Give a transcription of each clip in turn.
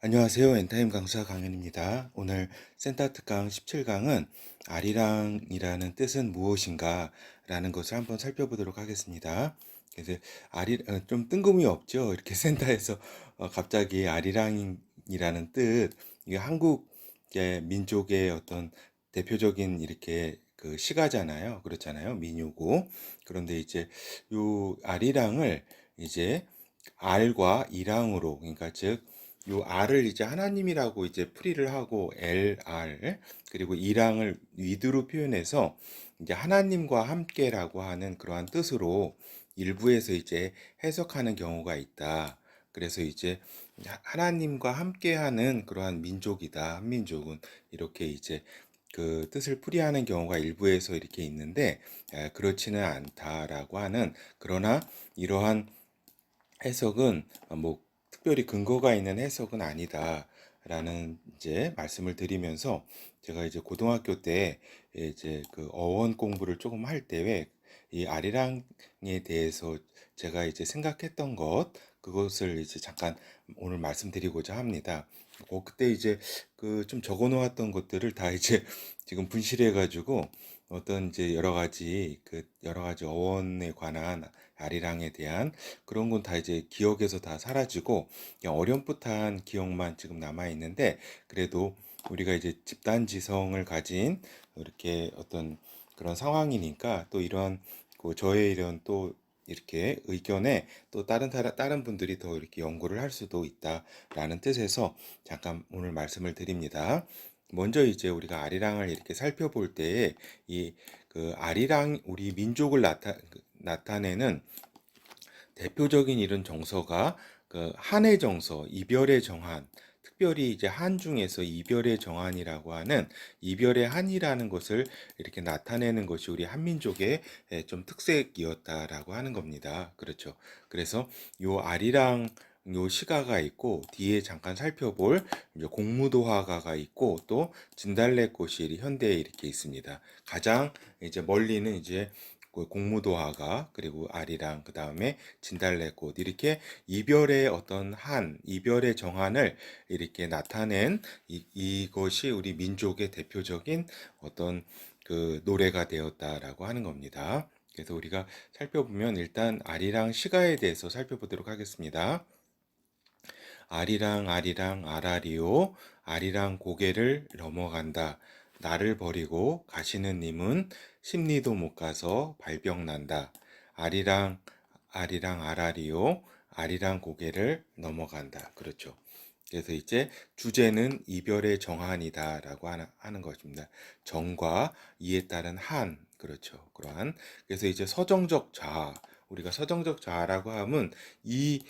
안녕하세요. 엔타임 강사 강연입니다. 오늘 센터 특강 17강은 아리랑이라는 뜻은 무엇인가 라는 것을 한번 살펴보도록 하겠습니다. 그래서 좀 뜬금이 없죠. 이렇게 센터에서 갑자기 아리랑이라는 뜻, 이게 한국의 민족의 어떤 대표적인 이렇게 그 시가잖아요. 그렇잖아요. 민요고. 그런데 이제 요 아리랑을 이제 알과 이랑으로, 그러니까 즉 요 R을 이제 하나님이라고 이제 풀이를 하고 LR, 그리고 이랑을 위드로 표현해서 이제 하나님과 함께라고 하는 그러한 뜻으로 일부에서 이제 해석하는 경우가 있다. 그래서 이제 하나님과 함께하는 그러한 민족이다. 한민족은 이렇게 이제 그 뜻을 풀이하는 경우가 일부에서 이렇게 있는데, 그렇지는 않다라고 하는, 그러나 이러한 해석은 뭐 특별히 근거가 있는 해석은 아니다라는 이제 말씀을 드리면서, 제가 이제 고등학교 때 이제 그 어원 공부를 조금 할 때 이 아리랑에 대해서 제가 이제 생각했던 그것을 이제 잠깐 오늘 말씀드리고자 합니다. 그때 이제 그 좀 적어 놓았던 것들을 다 이제 지금 분실해 가지고 어떤 이제 여러 가지 어원에 관한 아리랑에 대한 그런 건 다 이제 기억에서 다 사라지고 그냥 어렴풋한 기억만 지금 남아 있는데, 그래도 우리가 이제 집단 지성을 가진 이렇게 어떤 그런 상황이니까, 또 이런 그 저의 이런 또 이렇게 의견에 또 다른 분들이 더 이렇게 연구를 할 수도 있다라는 뜻에서 잠깐 오늘 말씀을 드립니다. 먼저 이제 우리가 아리랑을 이렇게 살펴볼 때에 이 그 아리랑, 우리 민족을 나타내는 대표적인 이런 정서가 그 한의 정서, 이별의 정한, 특별히 이제 한 중에서 이별의 정한이라고 하는 이별의 한이라는 것을 이렇게 나타내는 것이 우리 한민족의 좀 특색이었다라고 하는 겁니다. 그렇죠. 그래서 요 아리랑 요 시가가 있고, 뒤에 잠깐 살펴볼 이제 공무도화가가 있고, 또 진달래꽃이 현대에 이렇게 있습니다. 가장 이제 멀리는 이제 그 공무도화가, 그리고 아리랑, 그 다음에 진달래꽃, 이렇게 이별의 어떤 이별의 정한을 이렇게 나타낸 이것이 우리 민족의 대표적인 어떤 그 노래가 되었다라고 하는 겁니다. 그래서 우리가 살펴보면 일단 아리랑 시가에 대해서 살펴보도록 하겠습니다. 아리랑 아리랑 아라리요, 아리랑 고개를 넘어간다. 나를 버리고 가시는 님은 십리도 못 가서 발병 난다. 아리랑 아리랑 아라리요, 아리랑 고개를 넘어간다. 그렇죠. 그래서 이제 주제는 이별의 정한이다라고 하는 것입니다. 정과 이에 따른 한, 그렇죠. 그러한. 그래서 이제 서정적 자아, 우리가 서정적 자아라고 하면 이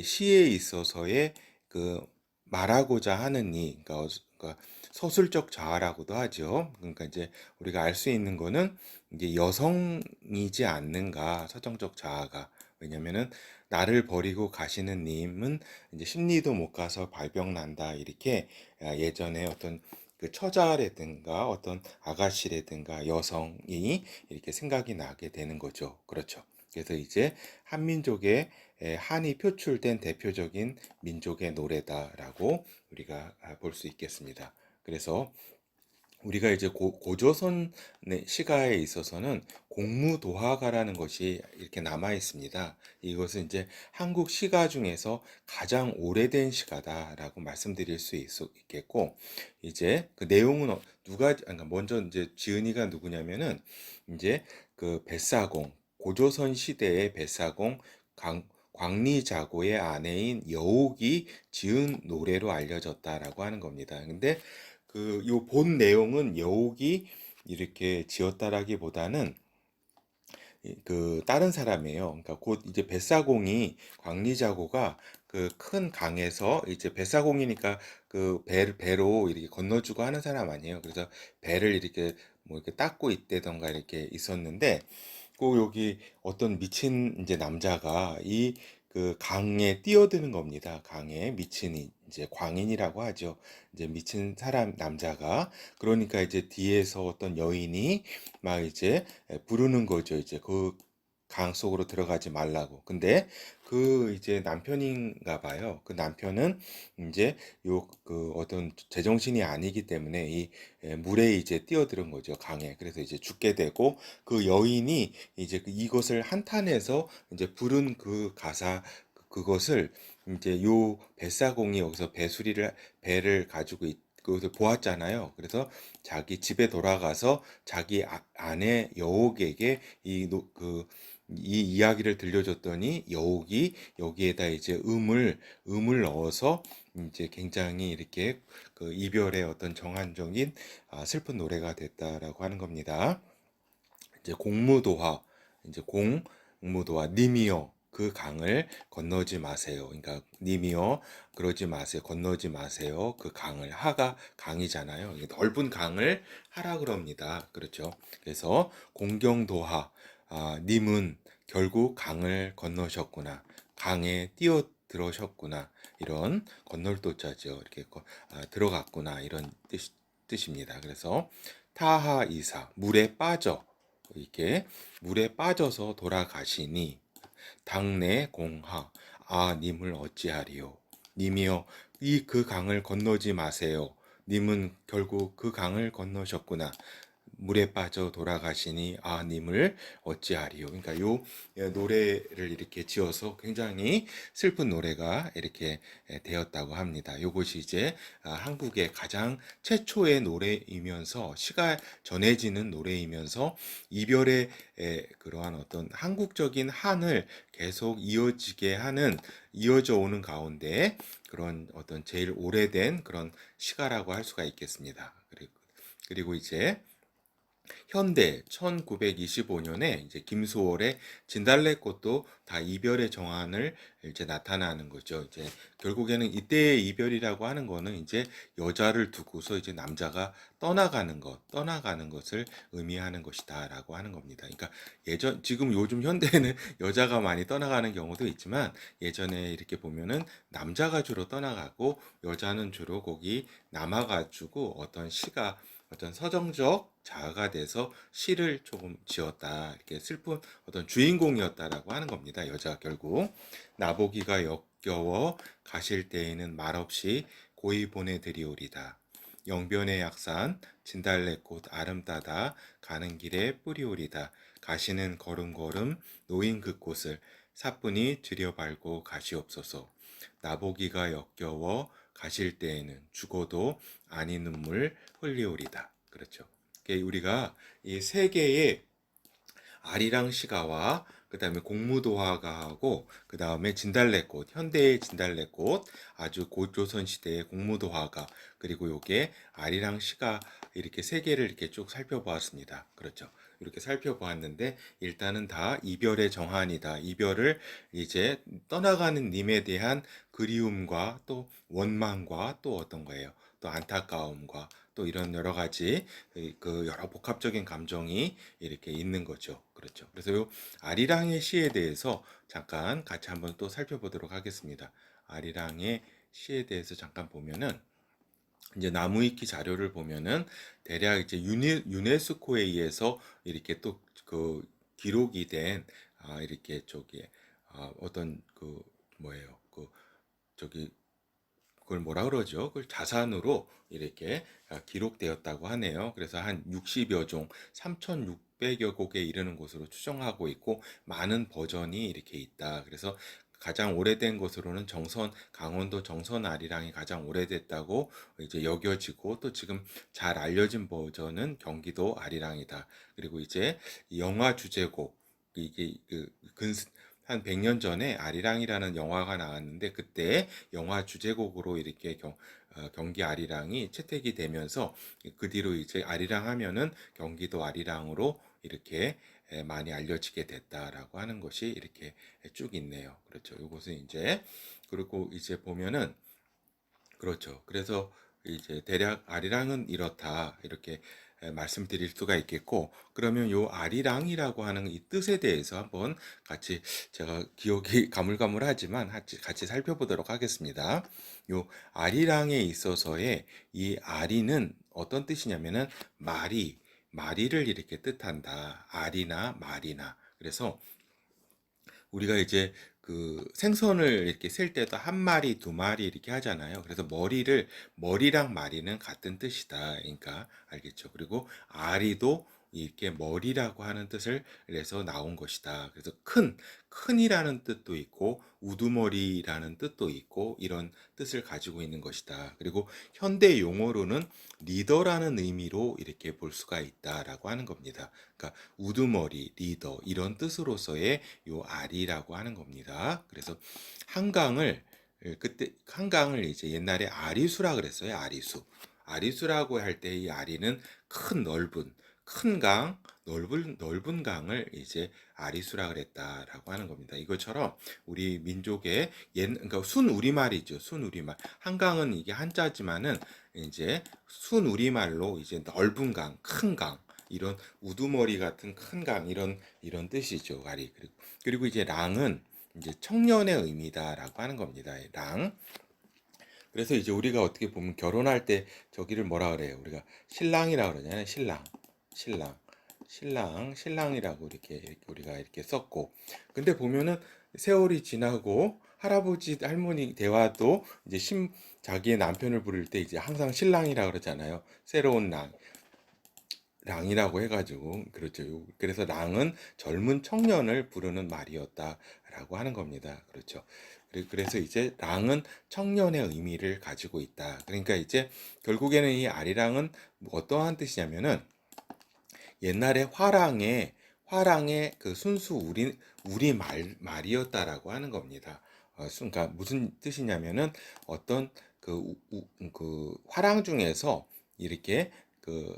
시에 있어서의 그 말하고자 하는 그러니까 서술적 자아라고도 하죠. 그러니까 이제 우리가 알 수 있는 거는 이제 여성이지 않는가, 서정적 자아가. 왜냐면은 나를 버리고 가시는 님은 이제 심리도 못 가서 발병 난다, 이렇게 예전에 어떤 그 처자라든가 어떤 아가씨라든가 여성이 이렇게 생각이 나게 되는 거죠. 그렇죠. 그래서 이제 한민족의 한이 표출된 대표적인 민족의 노래다라고 우리가 볼 수 있겠습니다. 그래서 우리가 이제 고조선의 시가에 있어서는 공무도화가라는 것이 이렇게 남아 있습니다. 이것은 이제 한국 시가 중에서 가장 오래된 시가다라고 말씀드릴 수 있겠고, 이제 그 내용은 그러니까 먼저 이제 지은이가 누구냐면은 이제 그 뱃사공, 고조선 시대의 뱃사공 광리자고의 아내인 여옥이 지은 노래로 알려졌다라고 하는 겁니다. 근데 그 요 본 내용은 여옥이 이렇게 지었다라기보다는 그 다른 사람이에요. 그러니까 곧 이제 뱃사공이, 광리자고가 그 큰 강에서 이제 뱃사공이니까 그 배로 이렇게 건너주고 하는 사람 아니에요. 그래서 배를 이렇게 뭐 이렇게 닦고 있다던가 이렇게 있었는데, 꼭 여기 어떤 미친 이제 남자가 이 그 강에 뛰어드는 겁니다. 강에 미친 이제 광인이라고 하죠. 이제 미친 사람 남자가, 그러니까 이제 뒤에서 어떤 여인이 막 이제 부르는 거죠. 이제 강 속으로 들어가지 말라고. 근데 그 이제 남편인가 봐요. 그 남편은 이제 요 그 어떤 제정신이 아니기 때문에 이 물에 이제 뛰어드는 거죠, 강에. 그래서 이제 죽게 되고 그 여인이 이제 이것을 한탄해서 이제 부른 그 가사 그것을 이제 요 뱃사공이 여기서 배를 가지고 그것을 보았잖아요. 그래서 자기 집에 돌아가서 자기 아내 여옥에게 이 이야기를 들려줬더니 여옥이 여기에다 이제 음을 넣어서 이제 굉장히 이렇게 그 이별의 어떤 정한적인 슬픈 노래가 됐다라고 하는 겁니다. 이제 공무도화, 이제 공무도화, 님이여 그 강을 건너지 마세요. 그러니까 님이여 그러지 마세요. 건너지 마세요. 그 강을 하가 강이잖아요. 넓은 강을 하라 그럽니다. 그렇죠. 그래서 공경도화, 님은 결국 강을 건너셨구나. 강에 뛰어들으셨구나. 이런 건널도자죠. 이렇게 들어갔구나. 이런 뜻입니다. 그래서 타하이사 물에 빠져 이렇게 물에 빠져서 돌아가시니 당내 공하 님을 어찌하리요 님이여 이 그 강을 건너지 마세요 님은 결국 그 강을 건너셨구나 물에 빠져 돌아가시니 님을 어찌하리요. 그러니까 요 노래를 이렇게 지어서 굉장히 슬픈 노래가 이렇게 되었다고 합니다. 요것이 이제 한국의 가장 최초의 노래이면서 시가 전해지는 노래이면서 이별의 그러한 어떤 한국적인 한을 계속 이어져 오는 가운데 그런 어떤 제일 오래된 그런 시가라고 할 수가 있겠습니다. 그리고 이제 현대 1925년에 이제 김소월의 진달래꽃도 다 이별의 정한을 이제 나타나는 거죠. 이제 결국에는 이때의 이별이라고 하는 거는 이제 여자를 두고서 이제 남자가 떠나가는 것을 의미하는 것이다라고 하는 겁니다. 그러니까 지금 요즘 현대에는 여자가 많이 떠나가는 경우도 있지만 예전에 이렇게 보면은 남자가 주로 떠나가고 여자는 주로 거기 남아가지고 어떤 서정적 자아가 돼서 시를 조금 지었다. 이렇게 슬픈 어떤 주인공이었다라고 하는 겁니다. 여자가 결국 나보기가 역겨워 가실 때에는 말없이 고이 보내드리오리다. 영변의 약산 진달래꽃 아름다다 가는 길에 뿌리오리다. 가시는 걸음걸음 놓인 그 꽃을 사뿐히 들여밟고 가시옵소서. 나보기가 역겨워 가실 때에는 죽어도 아니 눈물 흘리오리다. 그렇죠. 우리가 이 세 개의 아리랑 시가와 그다음에 공무도화가하고 그다음에 진달래꽃 현대의 진달래꽃 아주 고조선 시대의 공무도화가 그리고 요게 아리랑 시가 이렇게 세 개를 이렇게 쭉 살펴보았습니다. 그렇죠. 이렇게 살펴보았는데 일단은 다 이별의 정한이다. 이별을 이제 떠나가는 님에 대한 그리움과 또 원망과 또 어떤 거예요. 또 안타까움과 또 이런 여러 가지 그 여러 복합적인 감정이 이렇게 있는 거죠. 그렇죠. 그래서 요 아리랑의 시에 대해서 잠깐 같이 한번 또 살펴보도록 하겠습니다. 아리랑의 시에 대해서 잠깐 보면은 이제 나무위키 자료를 보면은 대략 이제 유네스코에 의해서 이렇게 또 그 기록이 된 이렇게 저기 어떤 그 뭐예요? 그 저기 그걸 뭐라 그러죠? 그걸 자산으로 이렇게 기록되었다고 하네요. 그래서 한 60여 종, 3,600여 곡에 이르는 것으로 추정하고 있고 많은 버전이 이렇게 있다. 그래서 가장 오래된 것으로는 강원도 정선 아리랑이 가장 오래됐다고 이제 여겨지고 또 지금 잘 알려진 버전은 경기도 아리랑이다. 그리고 이제 영화 주제곡 이게 한 100년 전에 아리랑이라는 영화가 나왔는데 그때 영화 주제곡으로 이렇게 경기 아리랑이 채택이 되면서 그 뒤로 이제 아리랑 하면은 경기도 아리랑으로 이렇게 많이 알려지게 됐다라고 하는 것이 이렇게 쭉 있네요. 그렇죠. 이것은 이제 그리고 이제 보면은 그렇죠. 그래서 이제 대략 아리랑은 이렇다 이렇게 말씀드릴 수가 있겠고 그러면 요 아리랑이라고 하는 이 뜻에 대해서 한번 같이 제가 기억이 가물가물하지만 같이 살펴보도록 하겠습니다. 요 아리랑에 있어서의 이 아리는 어떤 뜻이냐면은 마리를 이렇게 뜻한다. 아리나 마리나. 그래서 우리가 이제 그 생선을 이렇게 셀 때도 한 마리, 두 마리 이렇게 하잖아요. 그래서 머리랑 마리는 같은 뜻이다. 그러니까 알겠죠. 그리고 아리도 이렇게 머리라고 하는 뜻을 내서 나온 것이다. 그래서 큰이라는 뜻도 있고 우두머리라는 뜻도 있고 이런 뜻을 가지고 있는 것이다. 그리고 현대 용어로는 리더라는 의미로 이렇게 볼 수가 있다라고 하는 겁니다. 그러니까 우두머리, 리더 이런 뜻으로서의 요 아리라고 하는 겁니다. 그래서 한강을 그때 한강을 이제 옛날에 아리수라 그랬어요. 아리수. 아리수라고 할 때 이 아리는 큰 강, 넓은 강을 이제 아리수라 그랬다라고 하는 겁니다. 이것처럼 우리 민족의 그러니까 순우리말이죠. 순우리말. 한강은 이게 한자지만은 이제 순우리말로 이제 넓은 강, 큰 강, 이런 우두머리 같은 큰 강 이런 뜻이죠. 아리. 그리고 이제 랑은 이제 청년의 의미다라고 하는 겁니다. 랑. 그래서 이제 우리가 어떻게 보면 결혼할 때 저기를 뭐라 그래요? 우리가 신랑이라고 그러잖아요. 신랑이라고 이렇게 우리가 이렇게 썼고. 근데 보면은 세월이 지나고 할아버지 할머니 대화도 이제 자기의 남편을 부를 때 이제 항상 신랑이라고 그러잖아요. 새로운 랑이라고 해가지고 그렇죠. 그래서 랑은 젊은 청년을 부르는 말이었다라고 하는 겁니다. 그렇죠. 그래서 이제 랑은 청년의 의미를 가지고 있다. 그러니까 이제 결국에는 이 아리랑은 어떠한 뜻이냐면은 옛날에 화랑의 그 순수 우리 말이었다라고 하는 겁니다. 그러니까 무슨 뜻이냐면은 어떤 그 화랑 중에서 이렇게 그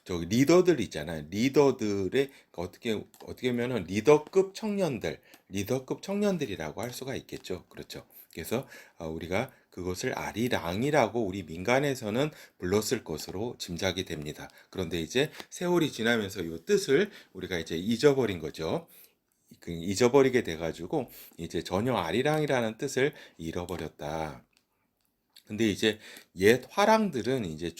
저기 리더들 있잖아요. 리더들의 어떻게 하면은 리더급 청년들이라고 할 수가 있겠죠. 그렇죠. 그래서 우리가 그것을 아리랑이라고 우리 민간에서는 불렀을 것으로 짐작이 됩니다. 그런데 이제 세월이 지나면서 이 뜻을 우리가 이제 잊어버린 거죠. 잊어버리게 돼가지고 이제 전혀 아리랑이라는 뜻을 잃어버렸다. 근데 이제 옛 화랑들은 이제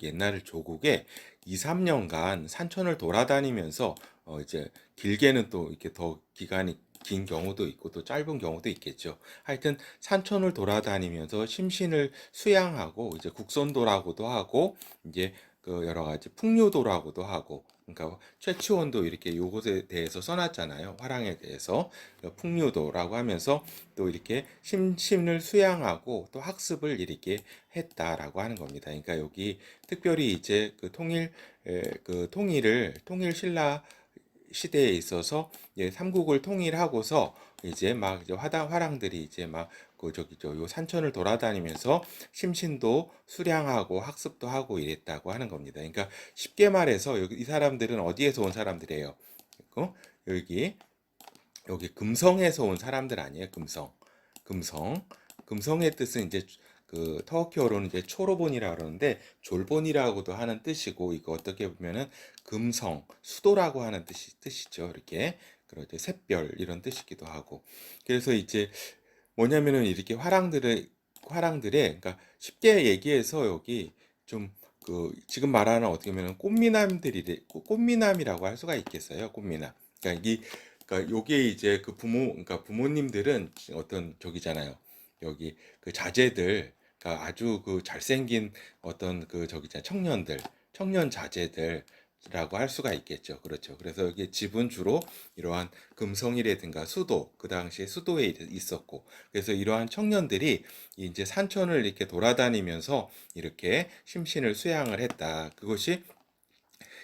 옛날 조국에 2, 3년간 산천을 돌아다니면서 이제 길게는 또 이렇게 더 기간이 긴 경우도 있고 또 짧은 경우도 있겠죠. 하여튼 산천을 돌아다니면서 심신을 수양하고 이제 국선도라고도 하고 이제 그 여러 가지 풍류도라고도 하고 그러니까 최치원도 이렇게 요것에 대해서 써놨잖아요. 화랑에 대해서 풍류도라고 하면서 또 이렇게 심신을 수양하고 또 학습을 이렇게 했다라고 하는 겁니다. 그러니까 여기 특별히 이제 통일 신라 시대에 있어서 삼국을 통일하고서 이제 막 이제 화랑들이 이제 막 그 저기 요 산천을 돌아다니면서 심신도 수량하고 학습도 하고 이랬다고 하는 겁니다. 그러니까 쉽게 말해서 여기 이 사람들은 어디에서 온 사람들이에요? 여기 금성에서 온 사람들 아니에요? 금성. 금성의 뜻은 이제 그 터키어로는 이제 초로본이라 그러는데 졸본이라고도 하는 뜻이고 이거 어떻게 보면은 수도라고 하는 뜻이죠. 이렇게 그렇죠. 샛별 이런 뜻이기도 하고. 그래서 이제 뭐냐면은 이렇게 화랑들의 그러니까 쉽게 얘기해서 여기 좀 지금 말하는 어떻게 보면 꽃미남이라고 할 수가 있겠어요. 꽃미남. 그러니까 요게 이제 그러니까 부모님들은 어떤 저기잖아요. 여기 그 자제들, 그러니까 아주 그 잘생긴 어떤 그 저기 있잖아요. 청년 자제들라고 할 수가 있겠죠. 그렇죠. 그래서 여기 집은 주로 이러한 금성이라든가 그 당시에 수도에 있었고, 그래서 이러한 청년들이 이제 산천을 이렇게 돌아다니면서 이렇게 심신을 수양을 했다. 그것이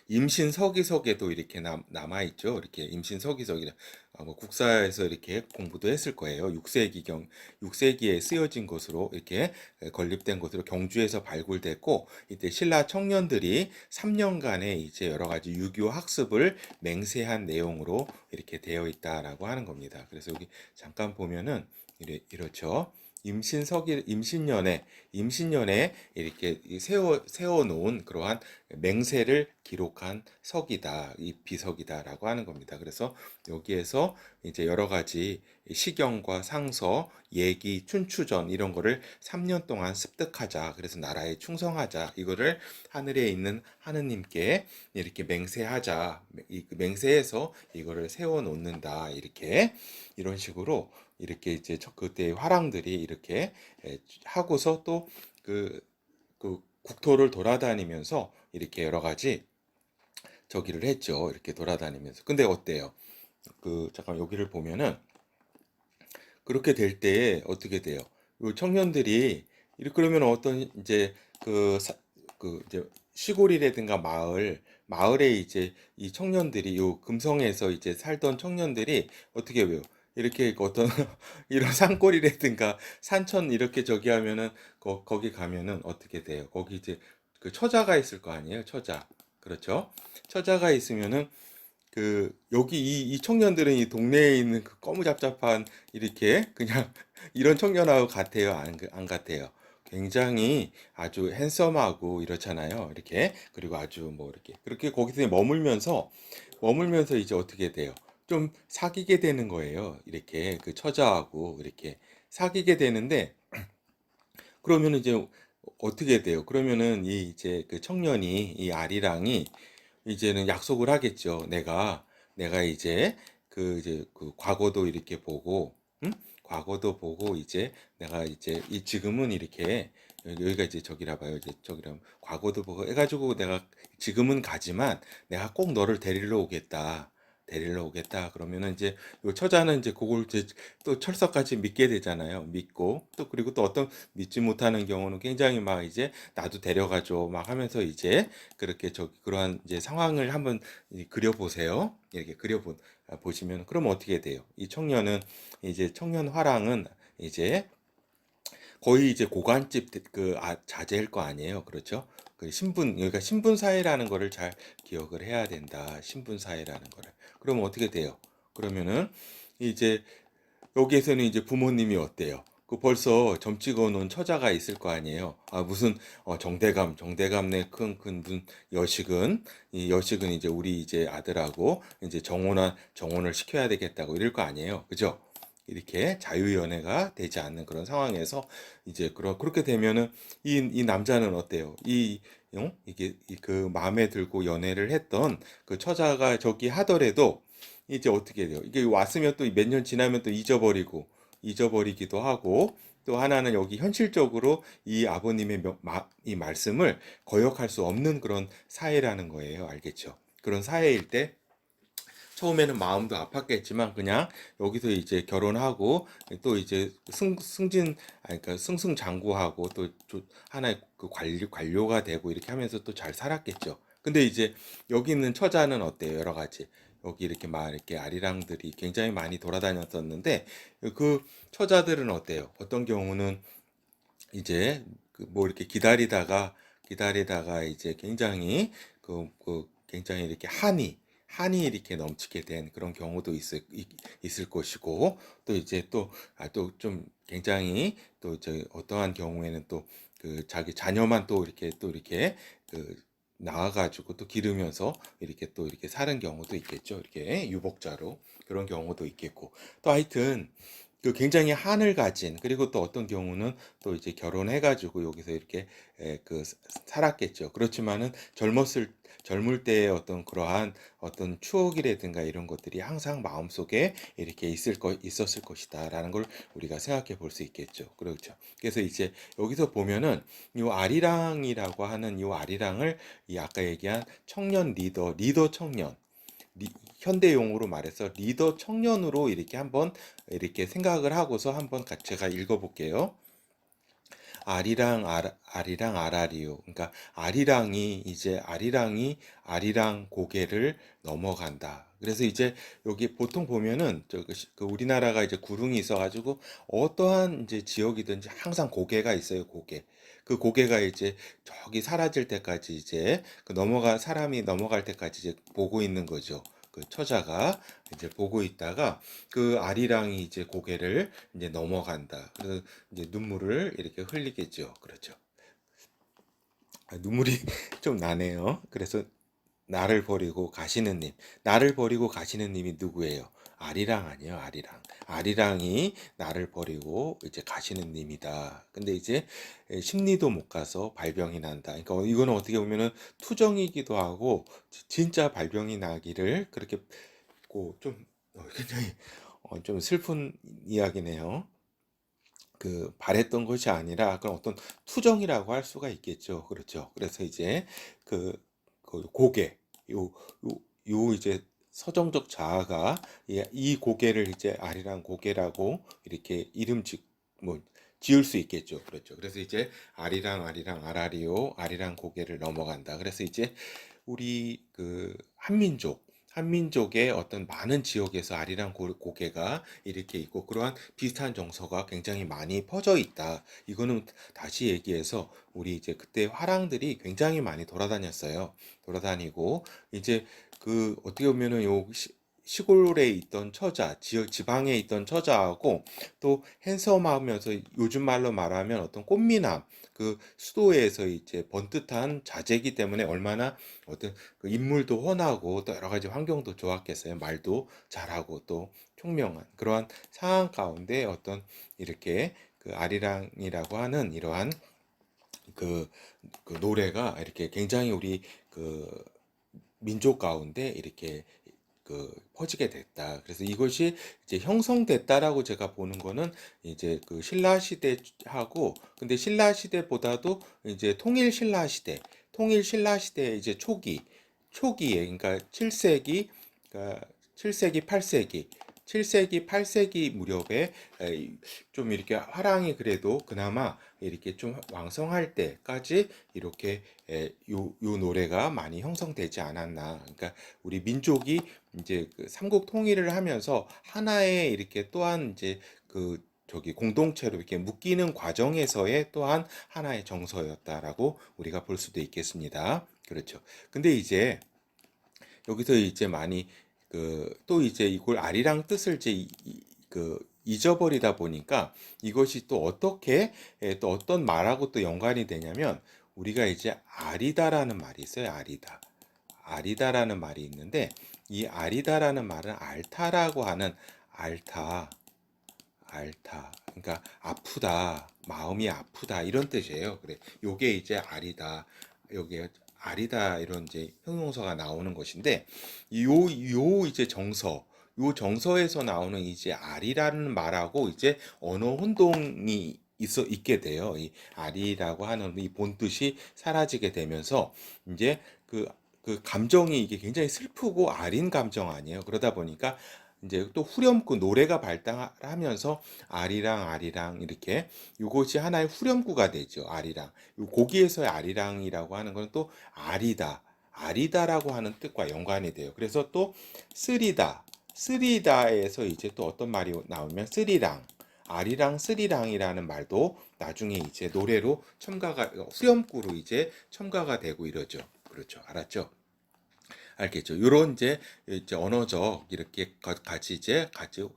임신 서기석에도 이렇게 남아 있죠. 이렇게 임신 서기석이라 뭐 국사에서 이렇게 공부도 했을 거예요. 6세기에 쓰여진 것으로 이렇게 건립된 것으로 경주에서 발굴됐고 이때 신라 청년들이 3년간의 이제 여러 가지 유교 학습을 맹세한 내용으로 이렇게 되어 있다라고 하는 겁니다. 그래서 여기 잠깐 보면은 이렇죠. 임신년에 이렇게 세워 놓은 그러한 맹세를 기록한 석이다. 이 비석이다라고 하는 겁니다. 그래서 여기에서 이제 여러 가지 시경과 상서, 예기, 춘추전 이런 거를 3년 동안 습득하자. 그래서 나라에 충성하자. 이거를 하늘에 있는 하느님께 이렇게 맹세하자. 이 맹세해서 이거를 세워 놓는다. 이렇게 이런 식으로 이렇게 이제 그때의 화랑들이 이렇게 하고서 또 그 국토를 돌아다니면서 이렇게 여러 가지 저기를 했죠. 이렇게 돌아다니면서. 근데 어때요? 잠깐 여기를 보면은 그렇게 될 때에 어떻게 돼요? 요 청년들이 이렇게 그러면 어떤 이제 이제 시골이라든가 마을에 이제 이 청년들이 요 금성에서 이제 살던 청년들이 어떻게 해요? 이렇게 어떤 이런 산골이라든가 산천 이렇게 저기 하면은 거기 가면은 어떻게 돼요? 거기 이제 그 처자가 있을 거 아니에요? 처자. 그렇죠? 처자가 있으면은 여기 이 청년들은 이 동네에 있는 그 거무잡잡한 이렇게 그냥 이런 청년하고 같아요? 안 같아요? 굉장히 아주 핸섬하고 이렇잖아요. 이렇게. 그리고 아주 뭐 이렇게. 그렇게 거기서 머물면서 이제 어떻게 돼요? 좀 사귀게 되는 거예요. 이렇게 그 처자하고 이렇게 사귀게 되는데 그러면은 이제 어떻게 돼요? 그러면은 이 이제 그 청년이 이 아리랑이 이제는 약속을 하겠죠. 내가 이제 그 과거도 이렇게 보고, 응? 과거도 보고 이제 내가 이제 이 지금은 이렇게 여기가 이제 저기라 봐요. 이제 저기라 과거도 보고 해가지고 내가 지금은 가지만 내가 꼭 너를 데리러 오겠다. 데리러 오겠다. 그러면은 이제 요 처자는 이제 그걸 이제 또 철석같이 믿게 되잖아요. 믿고 또 그리고 또 어떤 믿지 못하는 경우는 굉장히 막 이제 나도 데려가줘 막 하면서 이제 그렇게 그러한 이제 상황을 한번 그려보세요. 이렇게 보시면 그러면 어떻게 돼요? 이 청년은 이제 청년 화랑은 이제 거의 이제 고관집 자제일 거 아니에요. 그렇죠? 그러니까 신분 사회라는 거를 잘 기억을 해야 된다. 신분 사회라는 거를. 그러면 어떻게 돼요? 그러면은 이제 여기에서는 이제 부모님이 어때요? 벌써 점 찍어 놓은 처자가 있을 거 아니에요. 아, 무슨, 정대감네 큰 무슨 이 여식은 이제 우리 이제 아들하고 이제 정혼을 시켜야 되겠다고 이럴 거 아니에요. 그죠? 이렇게 자유연애가 되지 않는 그런 상황에서 이제 그렇게 되면은 이 남자는 어때요? 이게 그 마음에 들고 연애를 했던 그 처자가 저기 하더라도 이제 어떻게 돼요? 이게 왔으면 또 몇 년 지나면 또 잊어버리기도 하고 또 하나는 여기 현실적으로 이 아버님의 이 말씀을 거역할 수 없는 그런 사회라는 거예요. 알겠죠? 그런 사회일 때 처음에는 마음도 아팠겠지만 그냥 여기서 이제 결혼하고 또 이제 그러니까 승승장구하고 또 하나의 그 관료가 되고 이렇게 하면서 또 잘 살았겠죠. 근데 이제 여기 있는 처자는 어때요? 여러 가지. 여기 이렇게 막 이렇게 아리랑들이 굉장히 많이 돌아다녔었는데 그 처자들은 어때요? 어떤 경우는 이제 뭐 이렇게 기다리다가 이제 굉장히 이렇게 한이 이렇게 넘치게 된 그런 경우도 있을 것이고 또 이제 또 좀 굉장히 또 어떠한 경우에는 또 자기 자녀만 또 이렇게 그 낳아가지고 또 기르면서 이렇게 또 이렇게 사는 경우도 있겠죠. 이렇게 유복자로 그런 경우도 있겠고 또 하여튼 굉장히 한을 가진 그리고 또 어떤 경우는 또 이제 결혼해가지고 여기서 이렇게 살았겠죠. 그렇지만은 젊을 때의 어떤 그러한 어떤 추억이라든가 이런 것들이 항상 마음속에 이렇게 있었을 것이다라는 걸 우리가 생각해 볼 수 있겠죠. 그렇죠. 그래서 이제 여기서 보면은 이 아리랑이라고 하는 이 아리랑을 이 아까 얘기한 청년 리더 청년 현대용어로 말해서 리더 청년으로 이렇게 한번 이렇게 생각을 하고서 한번 제가 읽어볼게요. 아리랑 아라리요. 그러니까 아리랑 고개를 넘어간다. 그래서 이제 여기 보통 보면은 그 우리나라가 이제 구릉이 있어가지고 어떠한 이제 지역이든지 항상 고개가 있어요. 고개. 그 고개가 이제 저기 사라질 때까지 이제 사람이 넘어갈 때까지 이제 보고 있는 거죠. 그 처자가 이제 보고 있다가 그 아리랑이 이제 고개를 이제 넘어간다. 그래서 이제 눈물을 이렇게 흘리겠죠. 그렇죠. 눈물이 좀 나네요. 그래서 나를 버리고 가시는 님. 나를 버리고 가시는 님이 누구예요? 아리랑 아니에요, 아리랑. 아리랑이 나를 버리고 이제 가시는 님이다. 근데 이제 심리도 못 가서 발병이 난다. 그러니까 이거는 어떻게 보면은 투정이기도 하고 진짜 발병이 나기를 그렇게 좀 굉장히 좀 슬픈 이야기네요. 그 바랬던 것이 아니라 그런 어떤 투정이라고 할 수가 있겠죠. 그렇죠. 그래서 이제 그, 그 고개 요, 이제 서정적 자아가 이 고개를 이제 아리랑 고개라고 이렇게 뭐 지을 수 있겠죠. 그렇죠. 그래서 이제 아리랑 아리랑 아라리오 아리랑 고개를 넘어간다. 그래서 이제 우리 그 한민족의 어떤 많은 지역에서 아리랑 고개가 이렇게 있고 그러한 비슷한 정서가 굉장히 많이 퍼져 있다. 이거는 다시 얘기해서 우리 이제 그때 화랑들이 굉장히 많이 돌아다녔어요. 돌아다니고 이제 그 어떻게 보면은 시골에 있던 처자, 지방에 있던 처자하고 또 핸섬하면서 요즘 말로 말하면 어떤 꽃미남, 그 수도에서 이제 번듯한 자제이기 때문에 얼마나 어떤 그 인물도 훤하고 또 여러 가지 환경도 좋았겠어요. 말도 잘하고 또 총명한 그러한 상황 가운데 어떤 이렇게 그 아리랑이라고 하는 이러한 그, 그 노래가 이렇게 굉장히 우리 그 민족 가운데 이렇게 그 퍼지게 됐다. 그래서 이것이 이제 형성됐다라고 제가 보는 거는 이제 그 신라 시대하고 근데 신라 시대보다도 이제 통일 신라 시대 이제 초기에 그러니까 7세기 그러니까 7세기 8세기 7세기 8세기 무렵에 좀 이렇게 화랑이 그래도 그나마 이렇게 좀 왕성할 때까지 이렇게 요 노래가 많이 형성되지 않았나. 그러니까 우리 민족이 이제 그 삼국 통일을 하면서 하나의 이렇게 또한 이제 그 저기 공동체로 이렇게 묶이는 과정에서의 또한 하나의 정서였다라고 우리가 볼 수도 있겠습니다. 그렇죠. 근데 이제 여기서 이제 많이 그 또 이제 이걸 아리랑 뜻을 이제 그 잊어버리다 보니까 이것이 또 어떻게 또 어떤 말하고 또 연관이 되냐면 우리가 이제 아리다라는 말이 있어요. 아리다라는 말이 있는데 이 아리다라는 말은 알타라고 하는 알타 그러니까 아프다 마음이 아프다 이런 뜻이에요. 그래 요게 이제 아리다 요게 아리다 이런 이제 형용사가 나오는 것인데 요 이제 요 정서에서 나오는 이제 아리라는 말하고 이제 언어 혼동이 있게 돼요. 이 아리라고 하는 이 본뜻이 사라지게 되면서 이제 그 감정이 이게 굉장히 슬프고 아린 감정 아니에요. 그러다 보니까 이제 또 후렴구 노래가 발달하면서 아리랑 이렇게 이것이 하나의 후렴구가 되죠. 아리랑. 요 고기에서의 아리랑이라고 하는 건 또 아리다라고 하는 뜻과 연관이 돼요. 그래서 또 쓰리다에서 이제 또 어떤 말이 나오면 쓰리랑 아리랑 쓰리랑이라는 말도 나중에 이제 노래로 첨가가 후렴구로 이제 첨가가 되고 이러죠. 그렇죠. 알았죠? 알겠죠? 요런 이제 언어적 이렇게 같이 이제 같이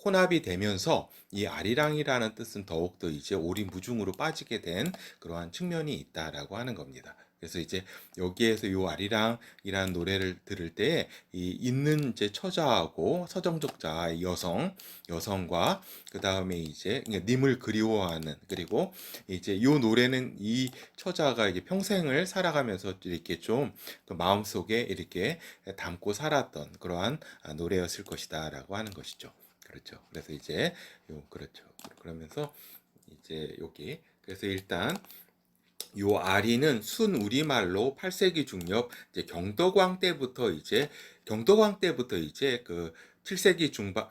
혼합이 되면서 이 아리랑이라는 뜻은 더욱더 이제 오리무중으로 빠지게 된 그러한 측면이 있다라고 하는 겁니다. 그래서 이제 여기에서 요 아리랑이라는 노래를 들을 때 이 있는 이제 처자하고 서정적자 여성과 그 다음에 이제 님을 그리워하는 그리고 이제 요 노래는 이 처자가 이제 평생을 살아가면서 이렇게 좀 그 마음속에 이렇게 담고 살았던 그러한 노래였을 것이다라고 하는 것이죠. 그렇죠. 그래서 이제 그렇죠. 그러면서 이제 여기 그래서 일단 요 아리는 순 우리말로 8세기 중엽 이제 경덕왕 때부터 이제 그 7세기 중반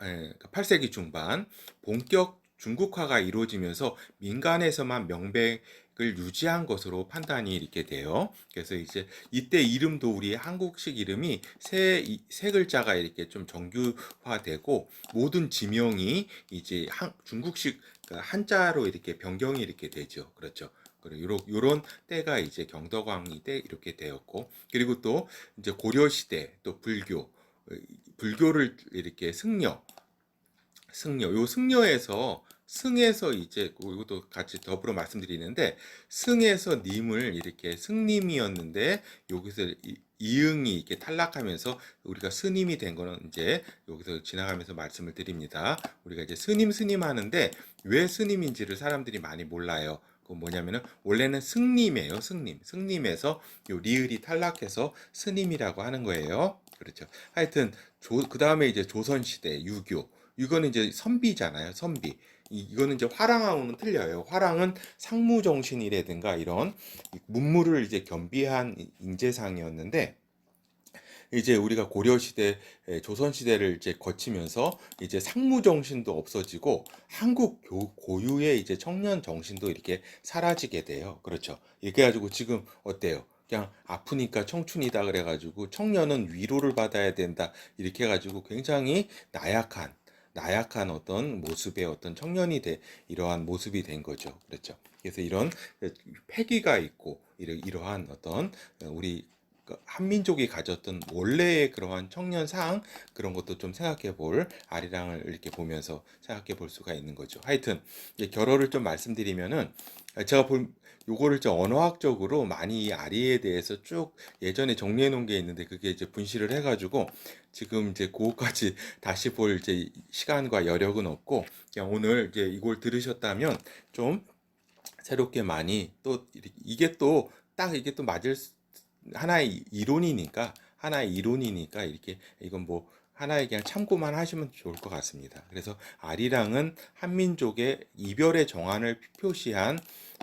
8세기 중반 본격 중국화가 이루어지면서 민간에서만 명백을 유지한 것으로 판단이 이렇게 돼요. 그래서 이제 이때 이름도 우리 한국식 이름이 세 글자가 이렇게 좀 정규화되고 모든 지명이 이제 중국식 그 한자로 이렇게 변경이 이렇게 되죠. 그렇죠. 그리고 요런 때가 이제 경덕왕이 때 이렇게 되었고 그리고 또 이제 고려 시대 또 불교 불교를 이렇게 요 승에서 이제 이것도 같이 더불어 말씀드리는데, 승에서 님을 이렇게 승님이었는데 여기서 이응이 이렇게 탈락하면서 우리가 스님이 된 거는 이제 여기서 지나가면서 말씀을 드립니다. 우리가 이제 스님 하는데 왜 스님인지를 사람들이 많이 몰라요. 그 뭐냐면은 원래는 승님이에요. 승님에서 요 리을이 탈락해서 스님이라고 하는 거예요. 그렇죠. 하여튼 그 다음에 이제 조선시대 유교, 이거는 이제 선비잖아요. 선비. 이거는 이제 화랑하고는 틀려요. 화랑은 상무정신이라든가 이런 문물을 이제 겸비한 인재상이었는데, 이제 우리가 고려시대, 조선시대를 이제 거치면서 이제 상무정신도 없어지고 한국 고유의 이제 청년 정신도 이렇게 사라지게 돼요. 그렇죠. 이렇게 해가지고 지금 어때요? 그냥 아프니까 청춘이다 그래가지고 청년은 위로를 받아야 된다 이렇게 해가지고 굉장히 나약한 어떤 모습의 어떤 청년이 이러한 모습이 된 거죠. 그렇죠. 그래서 이런 패기가 있고 이러한 어떤 우리 한민족이 가졌던 원래의 그러한 청년상, 그런 것도 좀 생각해 볼, 아리랑을 이렇게 보면서 생각해 볼 수가 있는 거죠. 하여튼 결어를 좀 말씀드리면은, 제가 볼 요거를 좀 언어학적으로 많이 이 아리에 대해서 쭉 예전에 정리해 놓은 게 있는데, 그게 이제 분실을 해가지고 지금 이제 그거까지 다시 볼 이제 시간과 여력은 없고, 그냥 오늘 이제 이걸 들으셨다면 좀 새롭게 많이 또 이게 또 딱 이게 또 맞을 하나의 이론이니까 이렇게 이건 뭐 하나의 그냥 참고만 하시면 좋을 것 같습니다. 그래서 아리랑은 한민족의 이별의 정환을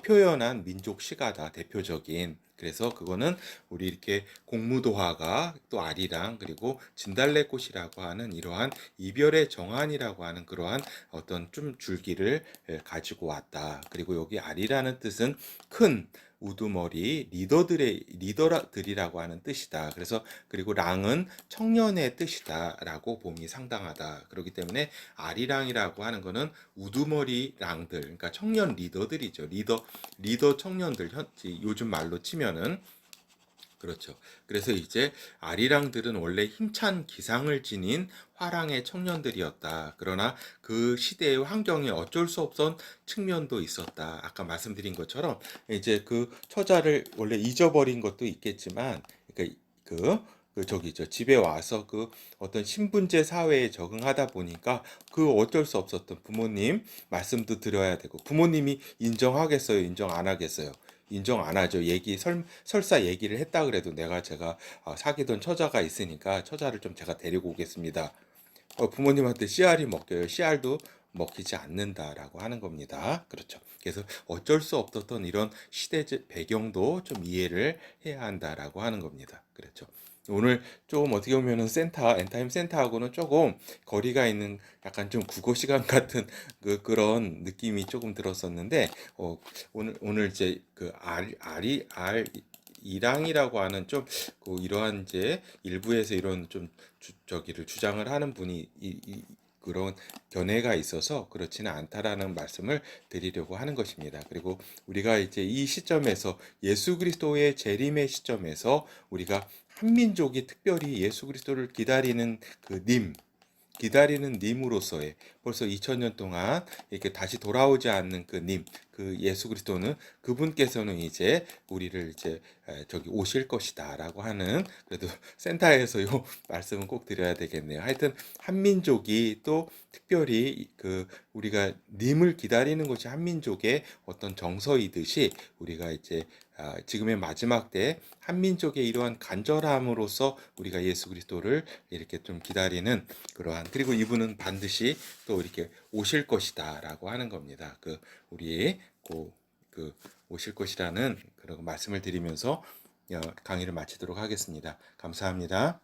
표현한 민족 시가다, 대표적인. 그래서 그거는 우리 이렇게 공무도화가 또 아리랑, 그리고 진달래꽃이라고 하는 이러한 이별의 정환이라고 하는 그러한 어떤 좀 줄기를 가지고 왔다. 그리고 여기 아리라는 뜻은 큰 우두머리 리더들이라고 하는 뜻이다. 그래서 그리고 랑은 청년의 뜻이다라고 봄이 상당하다. 그렇기 때문에 아리랑이라고 하는 거는 우두머리 랑들, 그러니까 청년 리더들이죠. 리더 청년들, 요즘 말로 치면은. 그렇죠. 그래서 이제 아리랑들은 원래 힘찬 기상을 지닌 화랑의 청년들이었다. 그러나 그 시대의 환경에 어쩔 수 없던 측면도 있었다. 아까 말씀드린 것처럼 이제 그 처자를 원래 잊어버린 것도 있겠지만, 그러니까 집에 와서 그 어떤 신분제 사회에 적응하다 보니까 그 어쩔 수 없었던 부모님 말씀도 들어야 되고, 부모님이 인정하겠어요? 인정 안 하겠어요? 인정 안 하죠. 설사 얘기를 했다 그래도 제가 사귀던 처자가 있으니까 처자를 좀 제가 데리고 오겠습니다. 부모님한테 씨알이 먹혀요. 씨알도 먹히지 않는다라고 하는 겁니다. 그렇죠. 그래서 어쩔 수 없었던 이런 시대 배경도 좀 이해를 해야 한다라고 하는 겁니다. 그렇죠. 오늘 조금 어떻게 보면은 엔타임 센터하고는 조금 거리가 있는 약간 좀 국어 시간 같은 그런 느낌이 조금 들었었는데, 오늘 이제 이랑이라고 하는 좀 이러한 이제 일부에서 이런 좀 저기를 주장을 하는 분이 그런 견해가 있어서 그렇지는 않다라는 말씀을 드리려고 하는 것입니다. 그리고 우리가 이제 이 시점에서 예수 그리스도의 재림의 시점에서 우리가 한민족이 특별히 예수 그리스도를 기다리는 님으로서의 벌써 2000년 동안 이렇게 다시 돌아오지 않는 그 님, 그 예수 그리스도는, 그분께서는 이제 우리를 이제 저기 오실 것이다라고 하는, 그래도 센터에서 요 말씀은 꼭 드려야 되겠네요. 하여튼 한민족이 또 특별히 우리가 님을 기다리는 것이 한민족의 어떤 정서이듯이, 우리가 이제 지금의 마지막 때 한민족의 이러한 간절함으로써 우리가 예수 그리스도를 이렇게 좀 기다리는 그러한, 그리고 이분은 반드시 또 이렇게 오실 것이다라고 하는 겁니다. 우리 오실 것이라는 그런 말씀을 드리면서 강의를 마치도록 하겠습니다. 감사합니다.